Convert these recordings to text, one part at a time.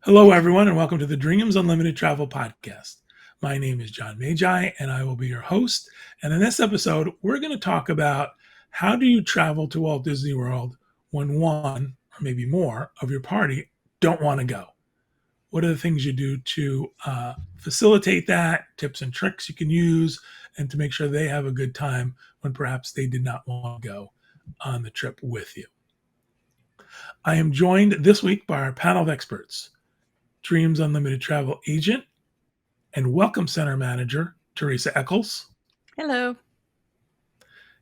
Hello, everyone, and welcome to the Dreams Unlimited Travel Podcast. My name is John Magi, and I will be your host. And in this episode, we're going to talk about how do you travel to Walt Disney World when one, or maybe more, of your party don't want to go? What are the things you do to facilitate that, tips and tricks you can use, and to make sure they have a good time when perhaps they did not want to go on the trip with you? I am joined this week by our panel of experts. Dreams Unlimited Travel Agent and Welcome Center Manager, Teresa Eccles. Hello.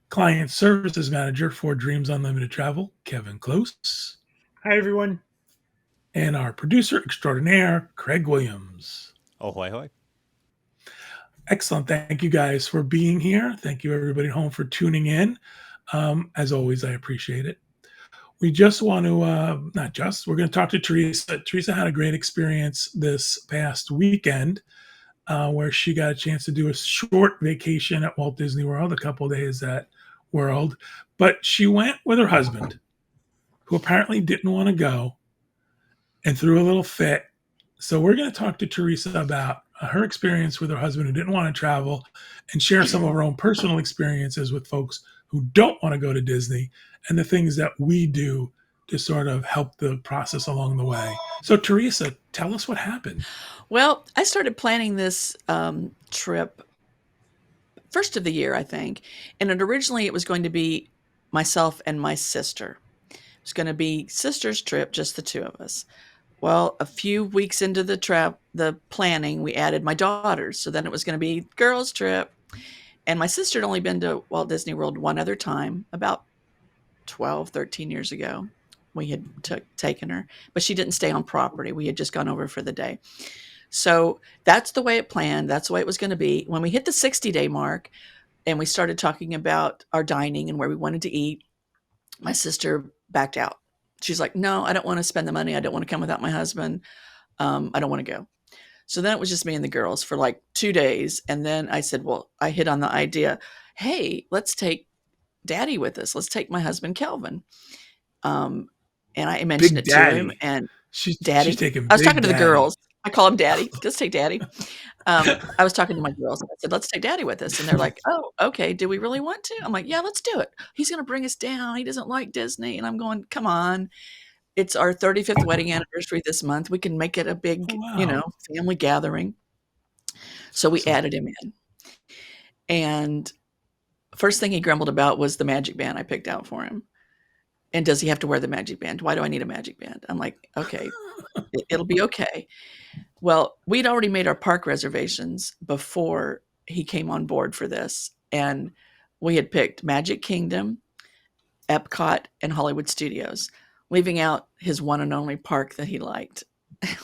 Client Services Manager for Dreams Unlimited Travel, Kevin Close. Hi, everyone. And our producer extraordinaire, Craig Williams. Oh, hoy, hoy. Excellent. Thank you guys for being here. Thank you, everybody at home, for tuning in. As always, I appreciate it. We just want to, we're going to talk to Teresa. Teresa had a great experience this past weekend where she got a chance to do a short vacation at Walt Disney World, a couple of days at World. But she went with her husband, who apparently didn't want to go and threw a little fit. So we're going to talk to Teresa about her experience with her husband who didn't want to travel and share some of her own personal experiences with folks who don't want to go to Disney and the things that we do to sort of help the process along the way. So Teresa, tell us what happened. Well, I started planning this trip first of the year, I think. And originally it was going to be myself and my sister. It was going to be sister's trip, just the two of us. Well, a few weeks into the planning, we added my daughters. So then it was going to be girls' trip. And my sister had only been to Walt Disney World one other time, about 12, 13 years ago. We had taken her, but she didn't stay on property. We had just gone over for the day. So that's the way it planned. That's the way it was going to be. When we hit the 60-day mark and we started talking about our dining and where we wanted to eat, my sister backed out. She's like, no, I don't want to spend the money. I don't want to come without my husband. I don't want to go. So then it was just me and the girls for like 2 days. And then I said, well, I hit on the idea, hey, let's take Daddy with us. Let's take my husband, Kelvin. And I mentioned Big it Daddy. to him. And She's Daddy. taking I was Big talking to the Daddy. girls. I call him Daddy. Let's take Daddy. I was talking to my girls. And I said, let's take Daddy with us. And they're like, oh, okay. Do we really want to? I'm like, yeah, let's do it. He's going to bring us down. He doesn't like Disney. And I'm going, come on. It's our 35th wedding anniversary this month. We can make it a big, family gathering. So we added him in. And first thing he grumbled about was the magic band I picked out for him. And does he have to wear the magic band? Why do I need a magic band? I'm like, okay, it'll be okay. Well, we'd already made our park reservations before he came on board for this. And we had picked Magic Kingdom, Epcot, and Hollywood Studios, leaving out his one and only park that he liked,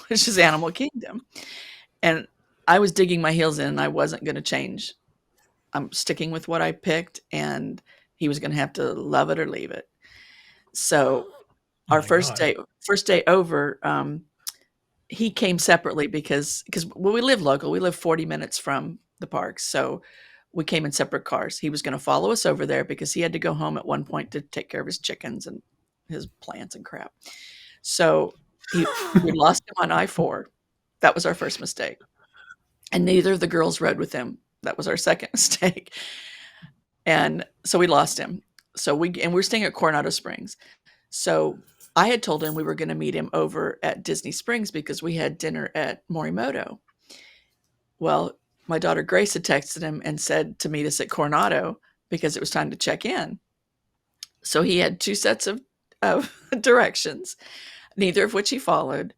which is Animal Kingdom. And I was digging my heels in and I wasn't going to change. I'm sticking with what I picked and he was going to have to love it or leave it. So our first day over, he came separately because we live local. We live 40 minutes from the parks. So we came in separate cars. He was going to follow us over there because he had to go home at one point to take care of his chickens and his plants and crap. So we lost him on I-4. That was our first mistake. And neither of the girls rode with him. That was our second mistake. And so we lost him. So we're staying at Coronado Springs. So I had told him we were going to meet him over at Disney Springs because we had dinner at Morimoto. Well, my daughter Grace had texted him and said to meet us at Coronado because it was time to check in. So he had 2 sets of directions, neither of which he followed.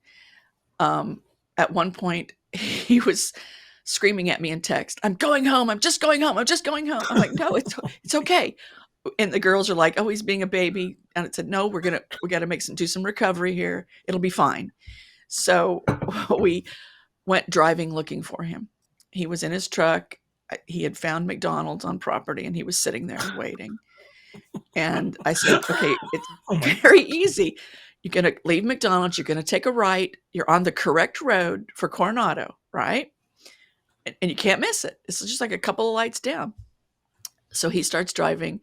At one point, he was screaming at me in text, I'm going home. I'm just going home. I'm just going home. I'm like, no, it's okay. And the girls are like, oh, he's being a baby. And it said, no, we got to do some recovery here. It'll be fine. So we went driving looking for him. He was in his truck. He had found McDonald's on property and he was sitting there waiting. And I said, okay, it's very easy. You're going to leave McDonald's. You're going to take a right. You're on the correct road for Coronado, right? And you can't miss it. It's just like a couple of lights down. So he starts driving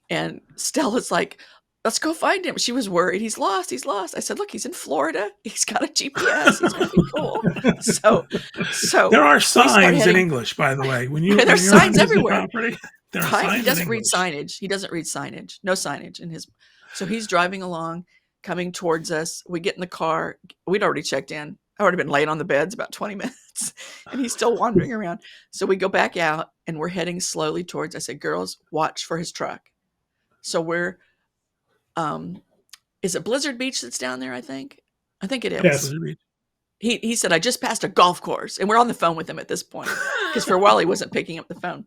and Stella's like, let's go find him. She was worried. He's lost. He's lost. I said, look, he's in Florida. He's got a GPS. He's going to be cool. So, so There are we start signs in heading. English, by the way. When There's you're on signs Disney everywhere. property, there are Right? He signs in doesn't read English. signage. He doesn't read signage. No signage in his. So he's driving along, coming towards us. We get in the car. We'd already checked in. I already been laying on the beds about 20 minutes, and he's still wandering around. So we go back out, and we're heading slowly towards. I said, "Girls, watch for his truck." So we're, is it Blizzard Beach that's down there? I think it is. Yes. He said, "I just passed a golf course," and we're on the phone with him at this point because for a while he wasn't picking up the phone.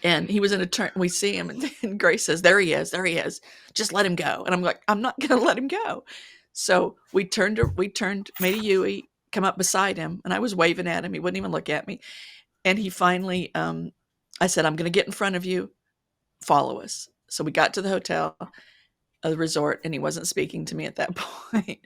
And he was in a turn. We see him, and Grace says, "There he is. There he is. Just let him go." And I'm like, "I'm not going to let him go." So we turned, made a Yui, come up beside him, and I was waving at him. He wouldn't even look at me. And he finally, I said, "I'm going to get in front of you. Follow us." So we got to the hotel, the resort, and he wasn't speaking to me at that point.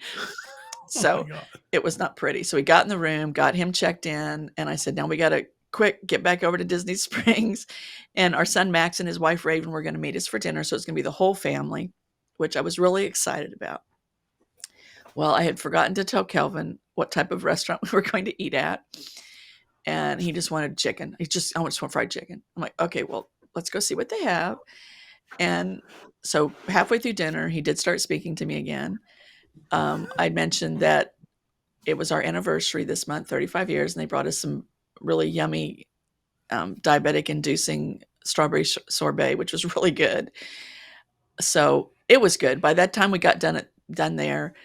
So it was not pretty. So we got in the room, got him checked in, and I said, "Now we got to quick get back over to Disney Springs." And our son Max and his wife Raven were going to meet us for dinner. So it's going to be the whole family, which I was really excited about. Well, I had forgotten to tell Kelvin what type of restaurant we were going to eat at. And he just wanted chicken. I just want fried chicken. I'm like, okay, well, let's go see what they have. And so halfway through dinner, he did start speaking to me again. I mentioned that it was our anniversary this month, 35 years, and they brought us some really yummy diabetic-inducing strawberry sorbet, which was really good. So it was good. By that time we got done there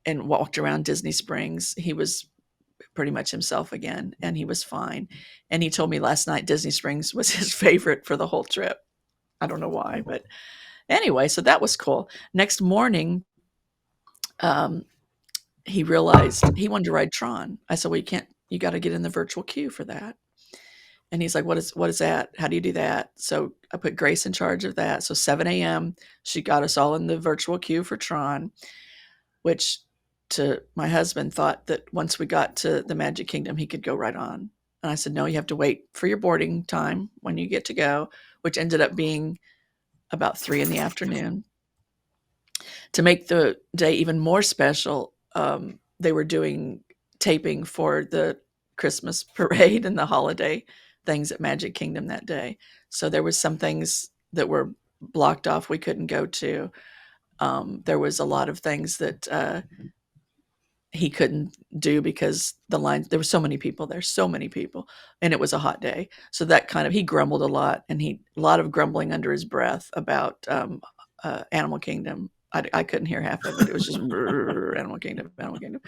and walked around Disney Springs, he was pretty much himself again, and he was fine. And he told me last night Disney Springs was his favorite for the whole trip. I don't know why, but anyway, so that was cool. Next morning, he realized he wanted to ride Tron. I said, "Well, you got to get in the virtual queue for that." And he's like, what is that? How do you do that? So I put Grace in charge of that. So 7 a.m., she got us all in the virtual queue for Tron, which to my husband thought that once we got to the Magic Kingdom, he could go right on. And I said, "No, you have to wait for your boarding time when you get to go," which ended up being about 3 in the afternoon. To make the day even more special, they were doing taping for the Christmas parade and the holiday things at Magic Kingdom that day. So there was some things that were blocked off we couldn't go to. There was a lot of things that he couldn't do because the line, there were so many people there, and it was a hot day. So that kind of, he grumbled a lot, and a lot of grumbling under his breath about Animal Kingdom. I couldn't hear half of it. It was just Animal Kingdom, Animal Kingdom.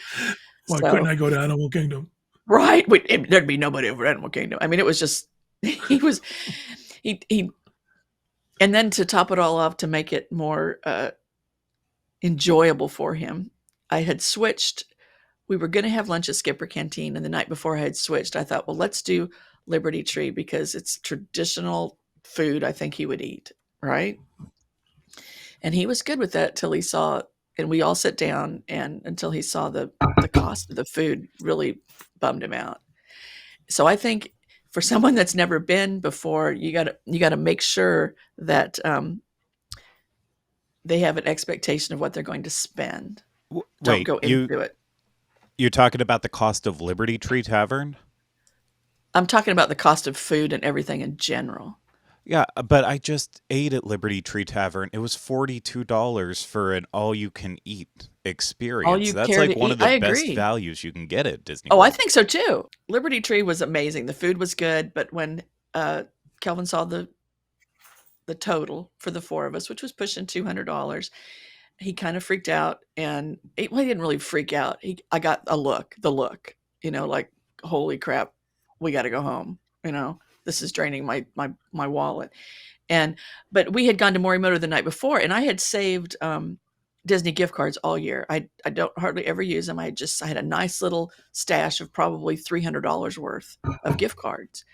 Why couldn't I go to Animal Kingdom? Right. There'd be nobody over Animal Kingdom. I mean, it was just, he, and then to top it all off, to make it more enjoyable for him, I had switched. We were going to have lunch at Skipper Canteen, and the night before I had switched, I thought, well, let's do Liberty Tree because it's traditional food I think he would eat, right? And he was good with that till he saw, and we all sat down, and until he saw the cost of the food really bummed him out. So I think for someone that's never been before, you got to make sure that they have an expectation of what they're going to spend. Don't go into it. You're talking about the cost of Liberty Tree Tavern? I'm talking about the cost of food and everything in general. Yeah, but I just ate at Liberty Tree Tavern. It was $42 for an all-you-can-eat experience. That's like one of the best values you can get at Disney World. Oh, I think so too. Liberty Tree was amazing. The food was good, but when Kelvin saw the total for the four of us, which was pushing $200, he kind of freaked out. And he didn't really freak out. I got the look, like, holy crap, we got to go home. This is draining my wallet. But we had gone to Morimoto the night before, and I had saved Disney gift cards all year. I don't hardly ever use them. I had a nice little stash of probably $300 worth of gift cards.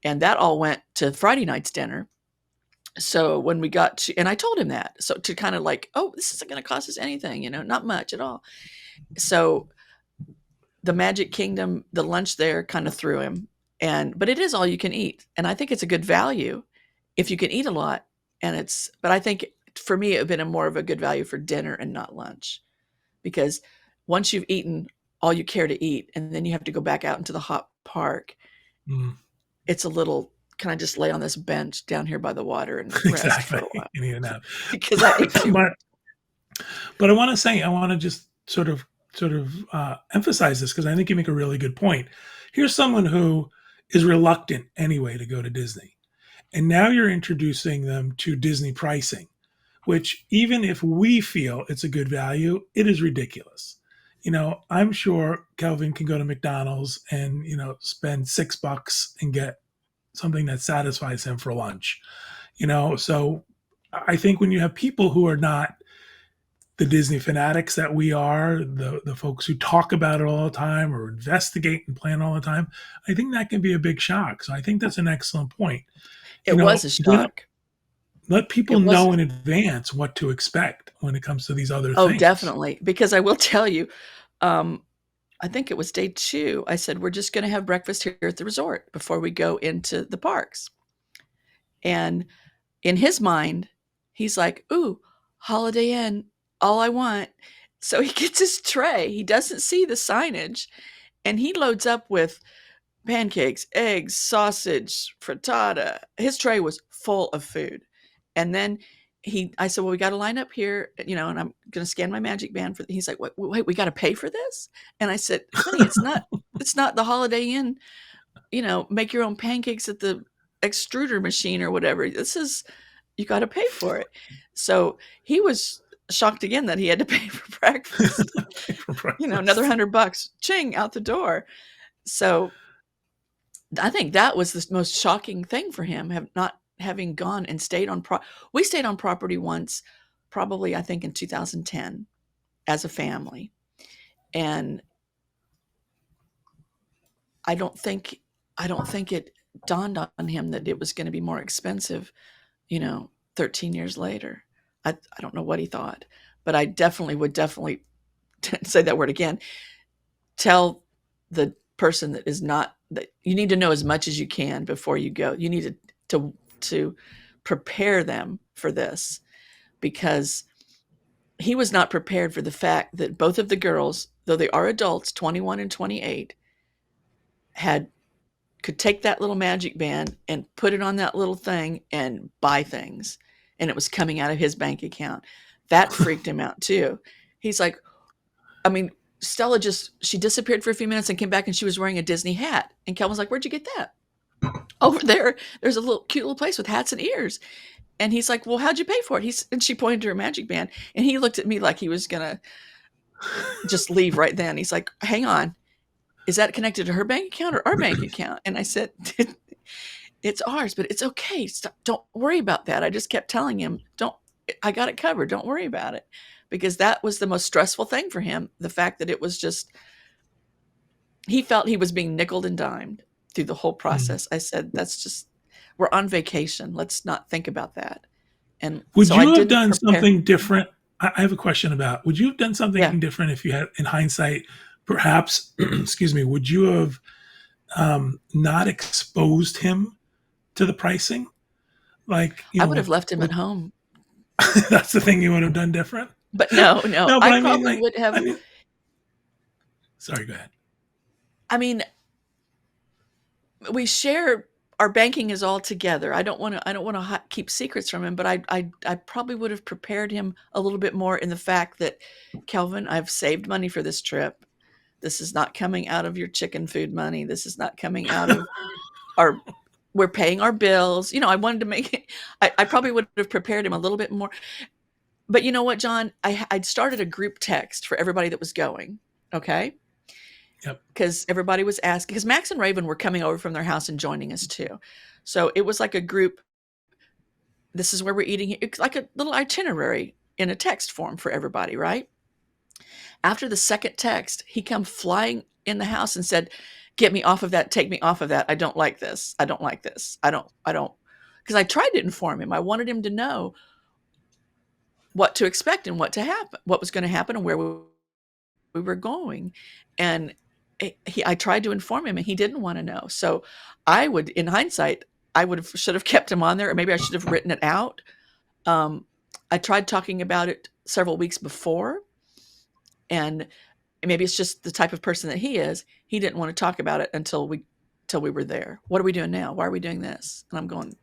And that all went to Friday night's dinner. So when we got to, and I told him that, so to kind of like, oh, this isn't going to cost us anything, not much at all. So the Magic Kingdom, the lunch there kind of threw him. But it is all you can eat. And I think it's a good value if you can eat a lot. But I think for me, it would have been more of a good value for dinner and not lunch, because once you've eaten all you care to eat and then you have to go back out into the hot park, it's a little, can I just lay on this bench down here by the water and rest for a while? You need a nap. Because I ate too much. But I want to just sort of emphasize this, because I think you make a really good point. Here's someone who is reluctant anyway to go to Disney, and now you're introducing them to Disney pricing, which, even if we feel it's a good value, it is ridiculous. I'm sure Kelvin can go to McDonald's and, spend $6 and get something that satisfies him for lunch. So I think when you have people who are not the Disney fanatics that we are, the folks who talk about it all the time or investigate and plan all the time, I think that can be a big shock. So I think that's an excellent point. It was a shock. Let people know in advance what to expect when it comes to these other things. Oh, definitely. Because I will tell you, I think it was day 2. I said, we're just going to have breakfast here at the resort before we go into the parks. And in his mind, he's like, ooh, Holiday Inn, all I want. So he gets his tray. He doesn't see the signage, and he loads up with pancakes, eggs, sausage, frittata. His tray was full of food. And then I said, well, we got to line up here, and I'm going to scan my magic band for. He's like, wait, we got to pay for this? And I said, honey, it's not the Holiday Inn, make your own pancakes at the extruder machine or whatever. This is, you got to pay for it. So he was shocked again that he had to pay for breakfast. Another $100, ching, out the door. So I think that was the most shocking thing for him, not having gone and stayed on we stayed on property once, probably I think in 2010, as a family, and I don't think it dawned on him that it was going to be more expensive 13 years later. I don't know what he thought, but I would definitely say that word again, tell the person that is not, that you need to know as much as you can before you go. You need to prepare them for this, because he was not prepared for the fact that both of the girls, though they are adults, 21 and 28, could take that little magic band and put it on that little thing and buy things, and it was coming out of his bank account. That freaked him out too. He's like, Stella she disappeared for a few minutes and came back, and she was wearing a Disney hat. And Kelvin's like, where'd you get that? Over there's a cute little place with hats and ears. And he's like, well, how'd you pay for it? And she pointed to her magic band, and he looked at me like he was going to just leave right then. He's like, hang on. Is that connected to her bank account or our bank account? And I said, it's ours, but it's okay. Stop, don't worry about that. I just kept telling him, I got it covered. Don't worry about it. Because that was the most stressful thing for him. The fact that it was just, he felt he was being nickeled and dimed through the whole process. I said, we're on vacation. Let's not think about that. And would you have done something different? I have a question about, would you have done something different if you had, in hindsight, perhaps, excuse me, would you have not exposed him to the pricing? Like, I would have left him at home. That's the thing you would have done different? But no, I probably would have. Sorry, go ahead. We share, our banking is all together. I don't want to keep secrets from him, but I probably would have prepared him a little bit more in the fact that, Kelvin, I've saved money for this trip. This is not coming out of your chicken food money. This is not coming out of we're paying our bills. I wanted to make it, I probably would have prepared him a little bit more. But you know what, John? I'd started a group text for everybody that was going. Okay. Yep. Because everybody was asking, because Max and Raven were coming over from their house and joining us too. So it was like a group. This is where we're eating. It's like a little itinerary in a text form for everybody, right? After the second text, he come flying in the house and said, get me off of that. Take me off of that. I don't like this. I don't like this. I don't, because I tried to inform him. I wanted him to know what to expect and what was going to happen and where we were going. And I tried to inform him, and he didn't want to know. So I would, in hindsight, should have kept him on there, or maybe I should have written it out. I tried talking about it several weeks before, and maybe it's just the type of person that he is. He didn't want to talk about it until we were there. What are we doing now? Why are we doing this? And I'm going,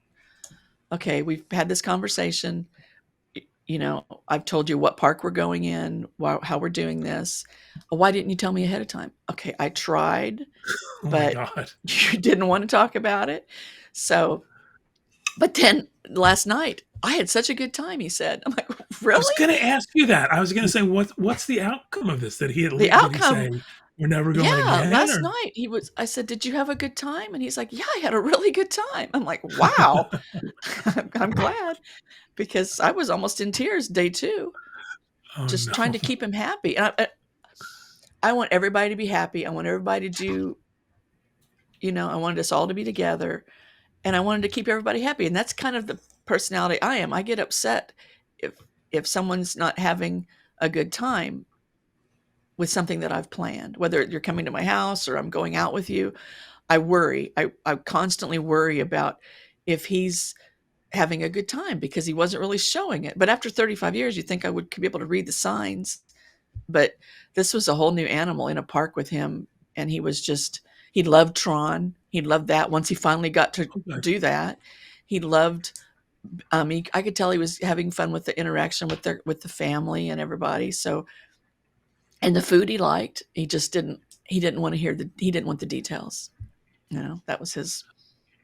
okay, we've had this conversation. I've told you what park we're going in, how we're doing this. Why didn't you tell me ahead of time? Okay, I tried, but you didn't want to talk about it. So, but then last night, I had such a good time, he said. I'm like, really? I was going to ask you that. I was going to say, what's the outcome of this? Did he the outcome? Did he say, we're never going again? Last night I said, did you have a good time? And he's like, yeah, I had a really good time. I'm like, wow. I'm glad, because I was almost in tears day 2, just trying to keep him happy. And I want everybody to be happy. I want everybody to do, I wanted us all to be together, and I wanted to keep everybody happy. And that's kind of the personality I am. I get upset if someone's not having a good time with something that I've planned, whether you're coming to my house or I'm going out with you. I worry. I constantly worry about if he's having a good time, because he wasn't really showing it. But after 35 years, you think I would be able to read the signs. But this was a whole new animal in a park with him. And he loved Tron. He loved that. Once he finally got to do that, he loved, I could tell he was having fun with the interaction with the family and everybody. So, and the food he liked, he didn't want the details. That was his.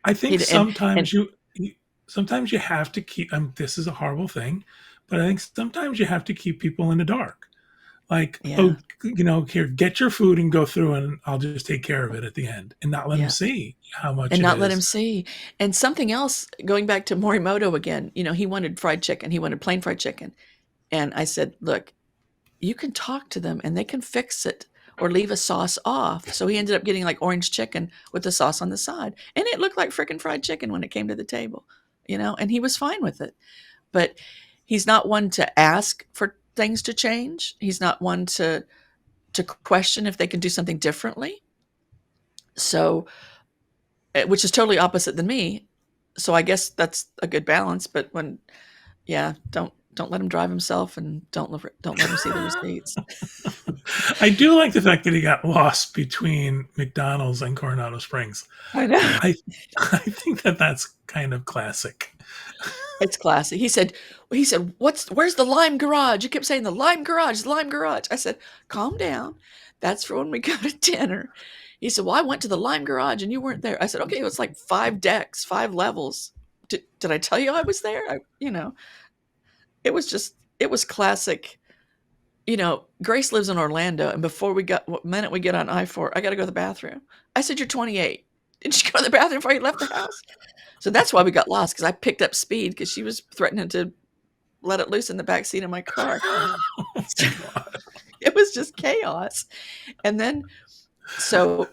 I think sometimes you have to keep, this is a horrible thing, but I think sometimes you have to keep people in the dark. Like, here, get your food and go through, and I'll just take care of it at the end, and not let him see how much and not let him see. And something else, going back to Morimoto again, he wanted fried chicken. He wanted plain fried chicken. And I said, look, you can talk to them and they can fix it or leave a sauce off. So he ended up getting like orange chicken with the sauce on the side. And it looked like freaking fried chicken when it came to the table, and he was fine with it. But he's not one to ask for things to change. He's not one to question if they can do something differently. So, which is totally opposite than me. So I guess that's a good balance. But don't let him drive himself, and don't let him see the receipts. I do like the fact that he got lost between McDonald's and Coronado Springs. I know. I think that's kind of classic. It's classic. He said, where's the Lime Garage? You kept saying the Lime Garage. I said, calm down. That's for when we go to dinner. He said, well, I went to the Lime Garage and you weren't there. I said, okay, it was like 5 decks, 5 levels. Did I tell you I was there? It was classic. Grace lives in Orlando, and the minute we get on I-4, I got to go to the bathroom. I said, you're 28. Didn't you go to the bathroom before you left the house? So that's why we got lost, because I picked up speed because she was threatening to let it loose in the back seat of my car. It was just chaos. And then, so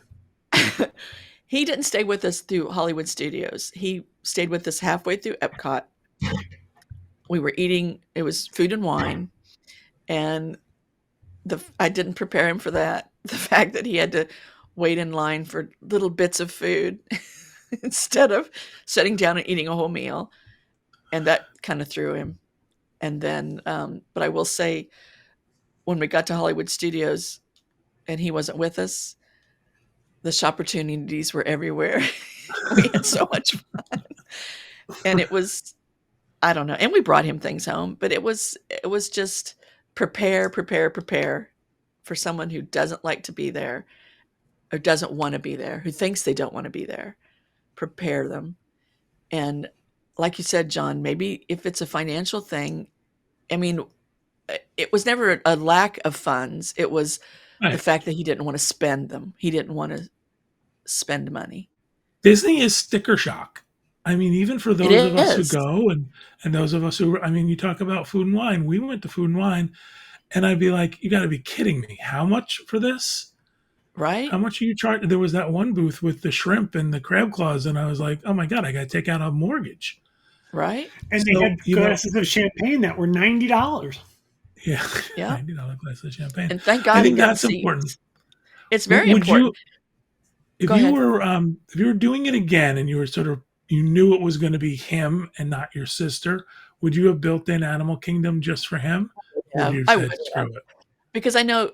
he didn't stay with us through Hollywood Studios. He stayed with us halfway through Epcot. We were eating, it was food and wine. And I didn't prepare him for that. The fact that he had to wait in line for little bits of food instead of sitting down and eating a whole meal. And that kind of threw him. And then, but I will say, when we got to Hollywood Studios and he wasn't with us, the shopportunities were everywhere. We had so much fun. And it was, I don't know. And we brought him things home, but it was just prepare for someone who doesn't like to be there or doesn't want to be there, who thinks they don't want to be there. Prepare them. And like you said, John, maybe if it's a financial thing, I mean, it was never a lack of funds. It was the fact that he didn't want to spend them. He didn't want to spend money. Disney is sticker shock. I mean, even for those of us who go and those of us who, you talk about food and wine. We went to Food and Wine, and I'd be like, you got to be kidding me. How much for this? Right. How much are you charging? There was that one booth with the shrimp and the crab claws, and I was like, oh my God, I got to take out a mortgage. Right. And they had glasses of champagne that were $90. Yeah. $90 glass of champagne. And thank God I think that's important. It's very important. If you were doing it again and you were you knew it was going to be him and not your sister, would you have built in Animal Kingdom just for him? Or would you have I said, would screw have. it? Because I know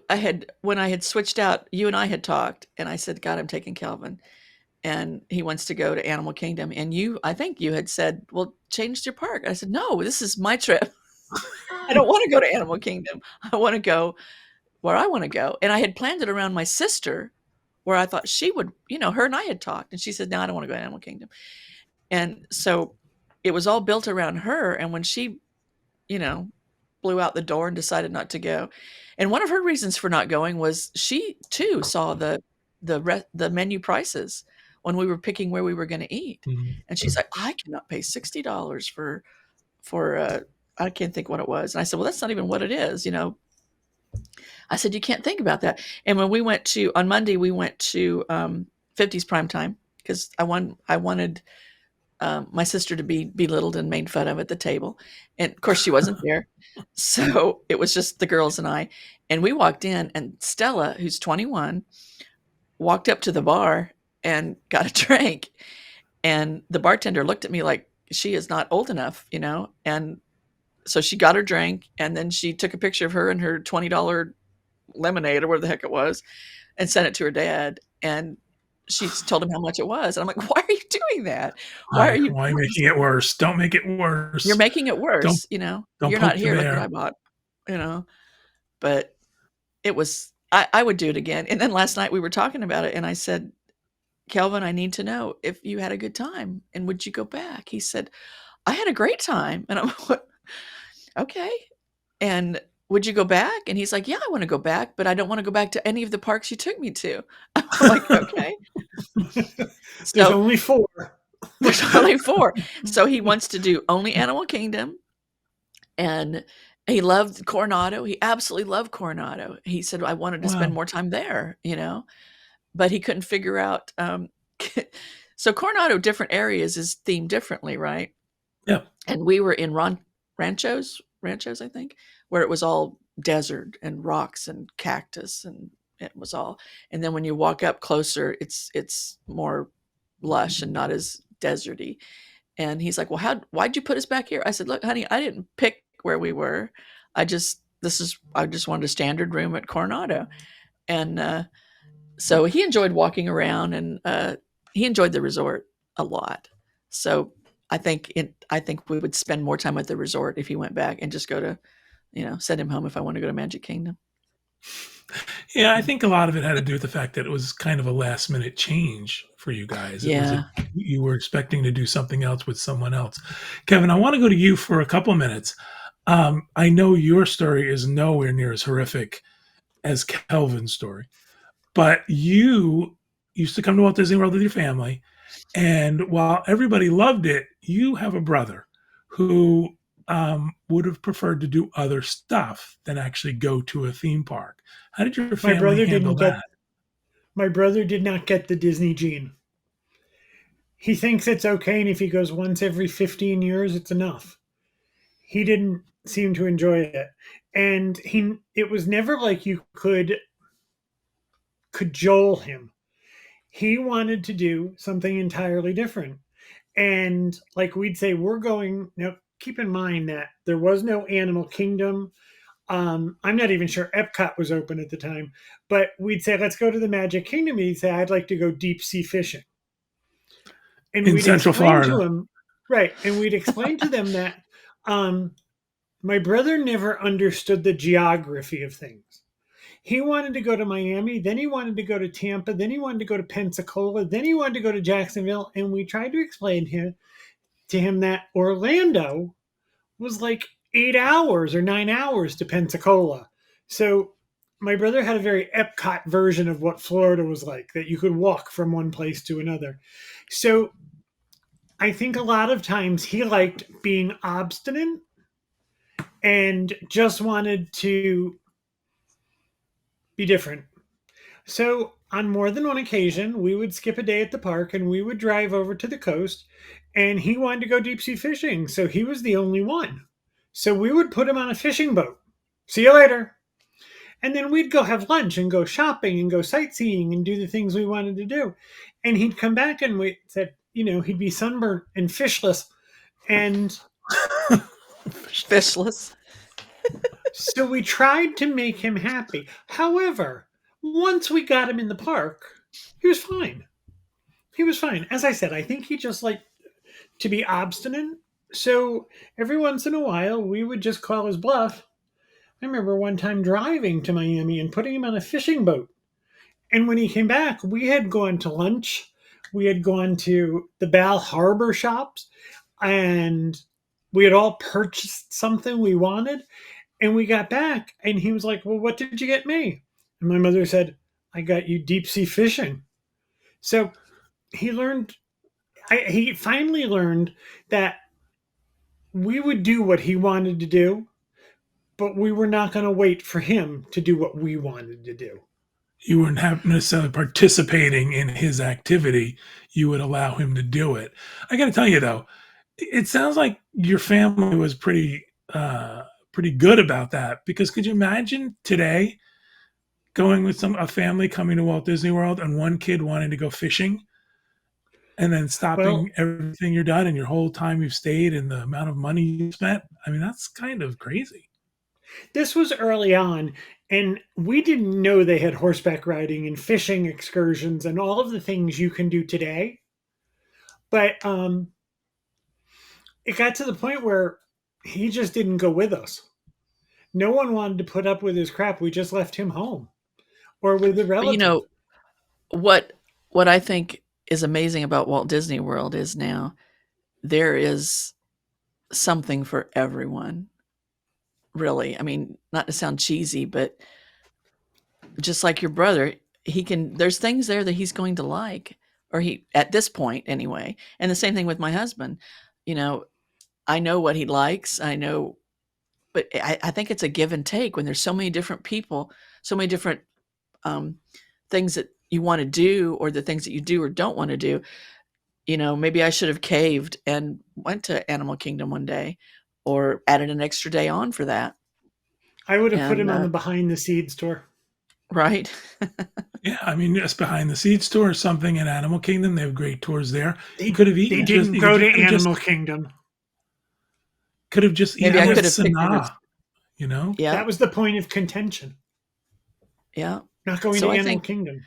when I had switched out, you and I had talked, and I said, God, I'm taking Kelvin. And he wants to go to Animal Kingdom. And I think you had said, well, change your park. I said, no, this is my trip. I don't want to go to Animal Kingdom. I want to go where I want to go. And I had planned it around my sister, where I thought she would, her and I had talked. And she said, no, I don't want to go to Animal Kingdom. And so it was all built around her. And when she, blew out the door and decided not to go. And one of her reasons for not going was she too saw the menu prices when we were picking where we were going to eat. Mm-hmm. And she's like, I cannot pay $60 for I can't think what it was. And I said, well, that's not even what it is. I said, you can't think about that. And when we went on Monday, we went to 50s prime time because I wanted my sister to be belittled and made fun of at the table. And of course she wasn't there. So it was just the girls and I, and we walked in, and Stella, who's 21, walked up to the bar and got a drink. And the bartender looked at me like she is not old enough, and so she got her drink, and then she took a picture of her and her $20 lemonade or whatever the heck it was and sent it to her dad. And she told him how much it was. And I'm like, why are you doing that? Why making it worse? Don't make it worse. You're making it worse. Don't you're not here. Look what I bought, but it was, I would do it again. And then last night we were talking about it, and I said, Kelvin, I need to know if you had a good time and would you go back? He said, I had a great time. And I'm like, okay. And would you go back? And he's like, yeah, I want to go back, but I don't want to go back to any of the parks you took me to. I'm like, okay. There's only 4. There's only 4. So he wants to do only Animal Kingdom. And he loved Coronado. He absolutely loved Coronado. He said, I wanted to spend more time there, but he couldn't figure out. So Coronado, different areas is themed differently, right? Yeah. And we were in ranchos, I think, where it was all desert and rocks and cactus, and it was all. And then when you walk up closer, it's more lush and not as deserty. And he's like, well, why'd you put us back here? I said, look, honey, I didn't pick where we were. I just wanted a standard room at Coronado. And so he enjoyed walking around, and he enjoyed the resort a lot. So I think we would spend more time at the resort if he went back and just go to, send him home if I want to go to Magic Kingdom. Yeah, I think a lot of it had to do with the fact that it was kind of a last minute change for you guys. You were expecting to do something else with someone else. Kevin, I want to go to you for a couple of minutes. I know your story is nowhere near as horrific as Kelvin's story, but you used to come to Walt Disney World with your family. And while everybody loved it, you have a brother who would have preferred to do other stuff than actually go to a theme park. How did your family handle that? My brother did not get the Disney gene. He thinks it's okay, and if he goes once every 15 years, it's enough. He didn't seem to enjoy it. And it was never like you could cajole him. He wanted to do something entirely different. And like we'd say, we're going now. Keep in mind that there was no Animal Kingdom. I'm not even sure Epcot was open at the time, but we'd say, let's go to the Magic Kingdom. He'd say, I'd like to go deep sea fishing. And in Central Florida. To him, right. And we'd explain to them that my brother never understood the geography of things. He wanted to go to Miami, then he wanted to go to Tampa, then he wanted to go to Pensacola, then he wanted to go to Jacksonville. And we tried to explain to him that Orlando was like 8 hours or 9 hours to Pensacola. So my brother had a very Epcot version of what Florida was like, that you could walk from one place to another. So I think a lot of times he liked being obstinate and just wanted to be different. So on more than one occasion, we would skip a day at the park and we would drive over to the coast, and he wanted to go deep sea fishing. So he was the only one. So we would put him on a fishing boat. See you later. And then we'd go have lunch and go shopping and go sightseeing and do the things we wanted to do. And he'd come back and we said, he'd be sunburnt and fishless. And Fishless. So we tried to make him happy. However, once we got him in the park, he was fine. He was fine. As I said, I think he just liked to be obstinate. So every once in a while, we would just call his bluff. I remember one time driving to Miami and putting him on a fishing boat. And when he came back, we had gone to lunch. We had gone to the Bal Harbor shops, and we had all purchased something we wanted. And we got back, and he was like, "Well, what did you get me?" And my mother said, "I got you deep sea fishing." So he learned, he finally learned that we would do what he wanted to do, but we were not going to wait for him to do what we wanted to do. You weren't necessarily participating in his activity. You would allow him to do it. I got to tell you though, it sounds like your family was pretty good about that. Because could you imagine today going with a family coming to Walt Disney World and one kid wanting to go fishing, and then stopping everything you're done and your whole time you've stayed and the amount of money you spent? I mean, that's kind of crazy. This was early on, and we didn't know they had horseback riding and fishing excursions and all of the things you can do today. But it got to the point where he just didn't go with us. No one wanted to put up with his crap. We just left him home or with a relative. But what I think is amazing about Walt Disney World is now there is something for everyone. Really. I mean, not to sound cheesy, but just like your brother, there's things there that he's going to like, or at this point anyway. And the same thing with my husband. I know what he likes. I know, but I think it's a give and take when there's so many different people, so many different things that you want to do, or the things that you do or don't want to do. Maybe I should have caved and went to Animal Kingdom one day, or added an extra day on for that. I would have put him on the behind the scenes tour. Right. Yeah, I mean, just behind the scenes tour or something in Animal Kingdom. They have great tours there. They didn't go to Animal Kingdom. Could have just maybe I could have Sanaa, Yeah, that was the point of contention. Yeah, not going to Animal Kingdom.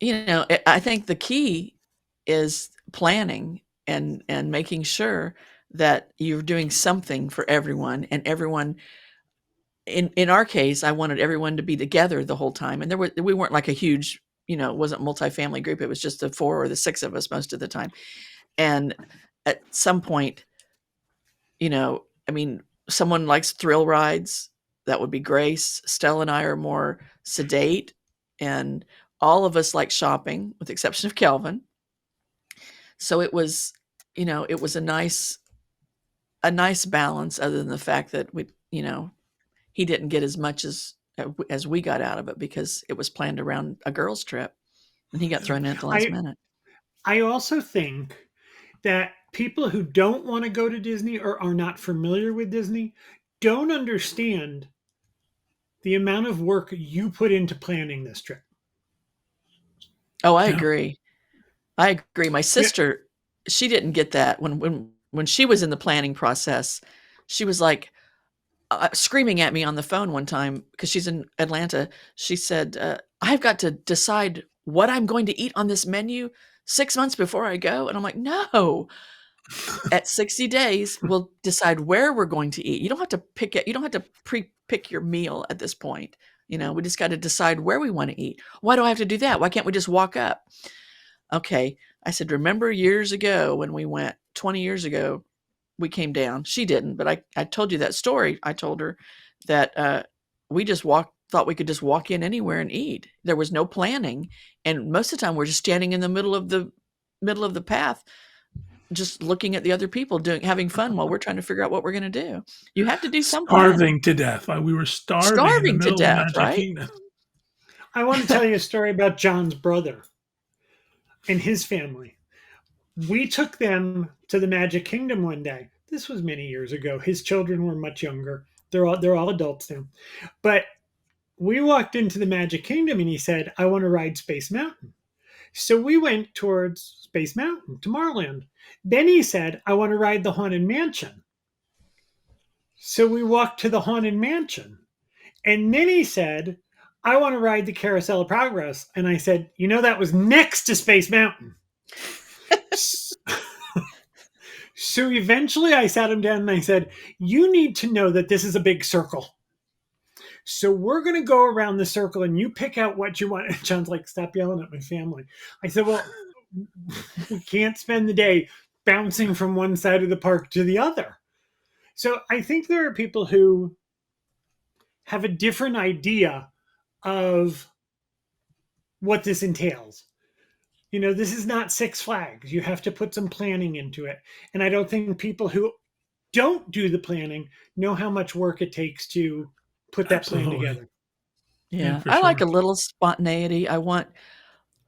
I think the key is planning and making sure that you're doing something for everyone, and everyone. In our case, I wanted everyone to be together the whole time, and we weren't like a huge, it wasn't multi-family group. It was just the 4 or the 6 of us most of the time. And at some point, I mean, someone likes thrill rides. That would be Grace. Stella and I are more sedate, and all of us like shopping, with the exception of Kelvin. So it was, it was a nice balance, other than the fact that he didn't get as much as we got out of it, because it was planned around a girls' trip, and he got thrown in at the last minute. I also think that people who don't want to go to Disney or are not familiar with Disney don't understand the amount of work you put into planning this trip. Oh, I agree. I agree. My sister, she didn't get that when she was in the planning process. She was like screaming at me on the phone one time, because she's in Atlanta. She said, "I've got to decide what I'm going to eat on this menu 6 months before I go." And I'm like, "No. At 60 days, we'll decide where we're going to eat. You don't have to pick it. You don't have to pre-pick your meal at this point. We just got to decide where we want to eat." "Why do I have to do that? Why can't we just walk up?" Okay. I said, "Remember years ago when we went, 20 years ago, we came down." She didn't, but I told you that story. I told her that we just thought we could just walk in anywhere and eat. There was no planning. And most of the time we're just standing in the middle of the path, just looking at the other people having fun while we're trying to figure out what we're going to do. You have to do something. Starving to death. We were starving to death, right? Kingdom. I want to tell you a story about John's brother and his family. We took them to the Magic Kingdom one day. This was many years ago. His children were much younger. They're all adults now. But we walked into the Magic Kingdom, and he said, "I want to ride Space Mountain." So we went towards Space Mountain, Tomorrowland. Then he said, "I want to ride the Haunted Mansion." So we walked to the Haunted Mansion. And then he said, I want to ride the Carousel of Progress. And I said, that was next to Space Mountain. So eventually I sat him down and I said, you need to know that this is a big circle. So we're going to go around the circle and you pick out what you want. And John's like, stop yelling at my family. I said, well, we can't spend the day bouncing from one side of the park to the other. So I think there are people who have a different idea of what this entails. This is not Six Flags. You have to put some planning into it. And I don't think people who don't do the planning know how much work it takes to put that plan together. Yeah, I like a little spontaneity. I want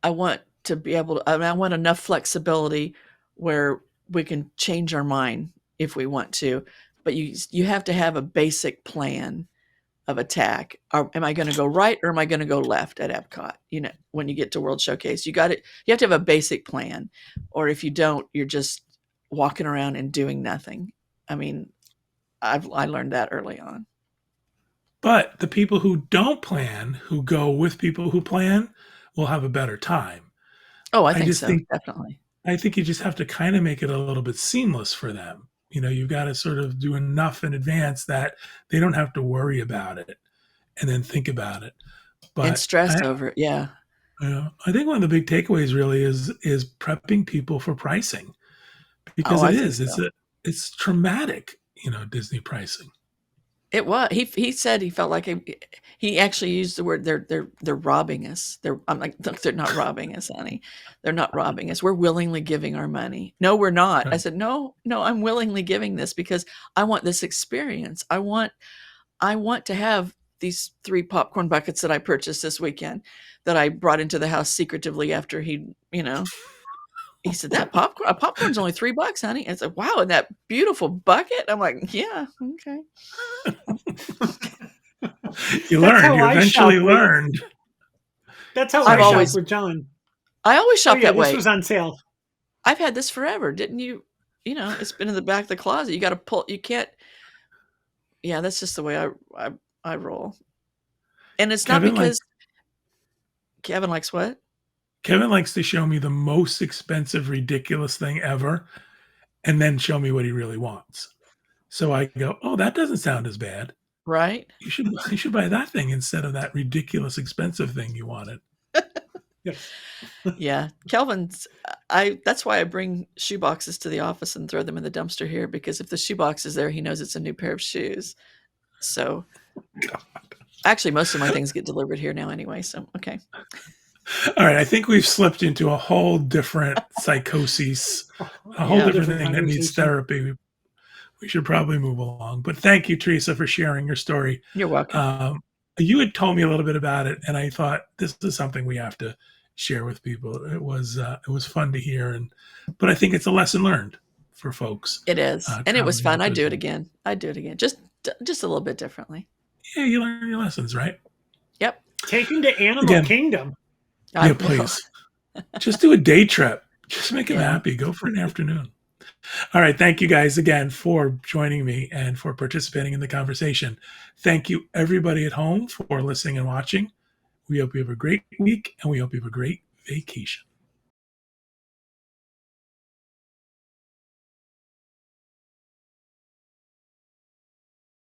to be able to, I want enough flexibility where we can change our mind if we want to, but you have to have a basic plan of attack. Am I going to go right or am I going to go left at Epcot? When you get to World Showcase, you have to have a basic plan, or if you don't, you're just walking around and doing nothing. I mean, I learned that early on. But the people who don't plan, who go with people who plan, will have a better time. Oh, I think so. Definitely. I think you just have to kind of make it a little bit seamless for them. You've got to sort of do enough in advance that they don't have to worry about it and then think about it. And stress over it. Yeah. I think one of the big takeaways really is prepping people for pricing, because it's traumatic, Disney pricing. It was. He said he felt like he actually used the word they're robbing us. I'm like, look, they're not robbing us, honey. They're not robbing us. We're willingly giving our money. No, we're not. Right. I said, no, I'm willingly giving this because I want this experience. I want to have these 3 popcorn buckets that I purchased this weekend that I brought into the house secretively after he said, that popcorn's only $3, honey. And I said, wow, and that beautiful bucket. I'm like, yeah, okay. You eventually learned. That's how I shop with John. I always shop that way. This was on sale. I've had this forever. Didn't you? It's been in the back of the closet. You got to pull. You can't. Yeah, that's just the way I roll. And it's not because Kevin likes what? Kevin likes to show me the most expensive, ridiculous thing ever, and then show me what he really wants. So I go, oh, that doesn't sound as bad. Right. You should buy that thing instead of that ridiculous expensive thing you wanted. Yeah. Kelvin's, that's why I bring shoe boxes to the office and throw them in the dumpster here, because if the shoe box is there, he knows it's a new pair of shoes. So actually, most of my things get delivered here now anyway. So, okay. All right. I think we've slipped into a whole different psychosis, a whole different thing that needs therapy. We should probably move along. But thank you, Teresa, for sharing your story. You're welcome. You had told me a little bit about it, and I thought this is something we have to share with people. It was fun to hear, but I think it's a lesson learned for folks. It is, and it was fun. I'd do it again. Just a little bit differently. Yeah, you learn your lessons, right? Yep. Take them to Animal Kingdom. Yeah, please. Just do a day trip. Just make them happy. Go for an afternoon. All right. Thank you guys again for joining me and for participating in the conversation. Thank you, everybody at home, for listening and watching. We hope you have a great week, and we hope you have a great vacation.